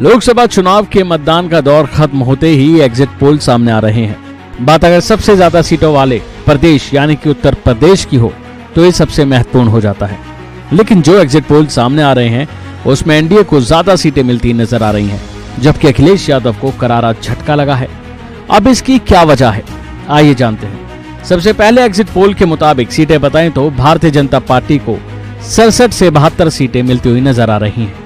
लोकसभा चुनाव के मतदान का दौर खत्म होते ही एग्जिट पोल सामने आ रहे हैं। बात अगर सबसे ज्यादा सीटों वाले प्रदेश यानी कि उत्तर प्रदेश की हो तो ये सबसे महत्वपूर्ण हो जाता है। लेकिन जो एग्जिट पोल सामने आ रहे हैं उसमें एनडीए को ज्यादा सीटें मिलती नजर आ रही हैं, जबकि अखिलेश यादव को करारा झटका लगा है। अब इसकी क्या वजह है, आइए जानते हैं। सबसे पहले एग्जिट पोल के मुताबिक सीटें बताएं तो भारतीय जनता पार्टी को 67 से 72 सीटें मिलती हुई नजर आ रही हैं।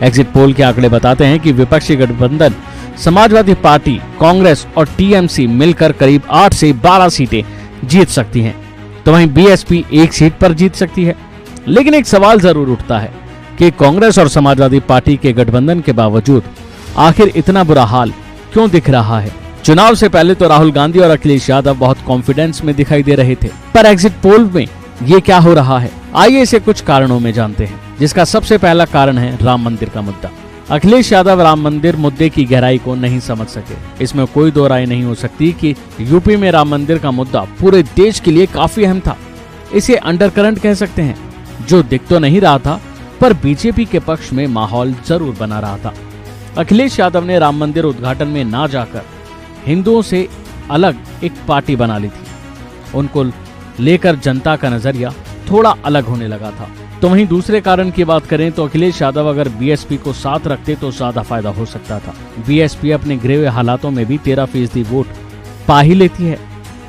एग्जिट पोल के आंकड़े बताते हैं कि विपक्षी गठबंधन समाजवादी पार्टी, कांग्रेस और टीएमसी मिलकर करीब 8 से 12 सीटें जीत सकती हैं, तो वहीं बीएसपी 1 सीट पर जीत सकती है। लेकिन एक सवाल जरूर उठता है कि कांग्रेस और समाजवादी पार्टी के गठबंधन के बावजूद आखिर इतना बुरा हाल क्यों दिख रहा है। चुनाव से पहले तो राहुल गांधी और अखिलेश यादव बहुत कॉन्फिडेंस में दिखाई दे रहे थे, पर एग्जिट पोल में ये क्या हो रहा है, आइए इसे कुछ कारणों में जानते हैं। जिसका सबसे पहला कारण है राम मंदिर का मुद्दा। अखिलेश यादव राम मंदिर मुद्दे की गहराई को नहीं समझ सके। इसमें कोई दो राय नहीं हो सकती कि यूपी में राम मंदिर का मुद्दा पूरे देश के लिए काफी अहम था। इसे अंडरकरंट कह सकते हैं, जो दिख तो नहीं रहा था पर बीजेपी के पक्ष में माहौल जरूर बना रहा था। अखिलेश यादव ने राम मंदिर उद्घाटन में ना जाकर हिंदुओं से अलग एक पार्टी बना ली थी। उनको लेकर जनता का नजरिया थोड़ा अलग होने लगा था। तो वहीं दूसरे कारण की बात करें तो अखिलेश यादव अगर बीएसपी को साथ रखते तो ज्यादा फायदा हो सकता था। बीएसपी अपने गिरे हुए हालातों में भी 13% वोट पा ही लेती है।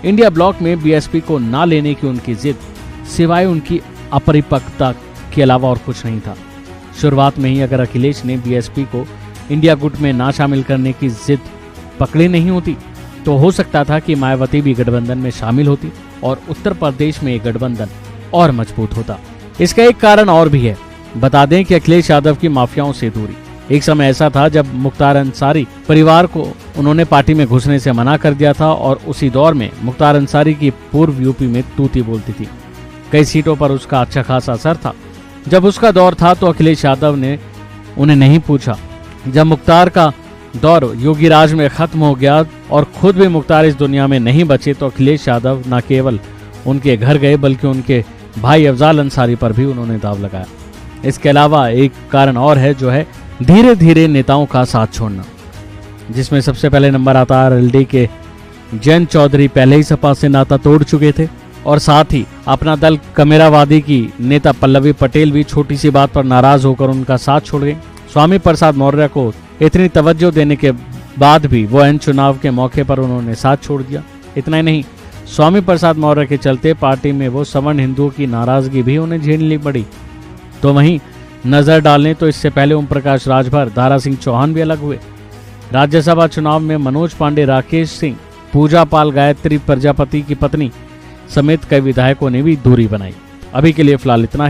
इंडिया ब्लॉक में बीएसपी को ना लेने की उनकी जिद सिवाय उनकी अपरिपक्वता के अलावा और कुछ नहीं था। शुरुआत में ही अगर अखिलेश ने बीएसपी को इंडिया गुट में ना शामिल करने की जिद पकड़ी नहीं होती तो हो सकता था कि मायावती भी गठबंधन में शामिल होती और उत्तर प्रदेश में गठबंधन और मजबूत होता। इसका एक कारण और भी है। बता दें कि अखिलेश यादव की माफियाओं से दूरी। एक समय ऐसा था जब मुख्तार अंसारी परिवार को उन्होंने पार्टी में घुसने से मना कर दिया था और उसी दौर में मुख्तार अंसारी की पूर्व यूपी में तूती बोलती थी। कई सीटों पर उसका अच्छा खासा असर था। जब उसका दौर था तो अखिलेश यादव ने उन्हें नहीं पूछा। जब मुख्तार का दौर योगी राज में खत्म हो गया और खुद भी मुख्तार इस दुनिया में नहीं बचे तो अखिलेश यादव न केवल उनके घर गए बल्कि उनके भाई अफजाल अंसारी पर भी उन्होंने दाव लगाया। इसके अलावा एक कारण और है, जो है धीरे धीरे नेताओं का साथ छोड़ना, जिसमें सबसे पहले नंबर आता है आरएलडी के जयंत चौधरी। पहले ही सपा से नाता तोड़ चुके थे और साथ ही अपना दल कमेरावादी की नेता पल्लवी पटेल भी छोटी सी बात पर नाराज होकर उनका साथ छोड़ गए। स्वामी प्रसाद मौर्य को इतनी तवज्जो देने के बाद भी वो एन चुनाव के मौके पर उन्होंने साथ छोड़ दिया। इतना ही नहीं, स्वामी प्रसाद मौर्य के चलते पार्टी में वो सवर्ण हिंदुओं की नाराजगी भी उन्हें झेलनी पड़ी। तो वहीं नजर डालें तो इससे पहले ओम प्रकाश राजभर, दारा सिंह चौहान भी अलग हुए। राज्यसभा चुनाव में मनोज पांडे, राकेश सिंह, पूजा पाल, गायत्री प्रजापति की पत्नी समेत कई विधायकों ने भी दूरी बनाई। अभी के लिए फिलहाल इतना ही।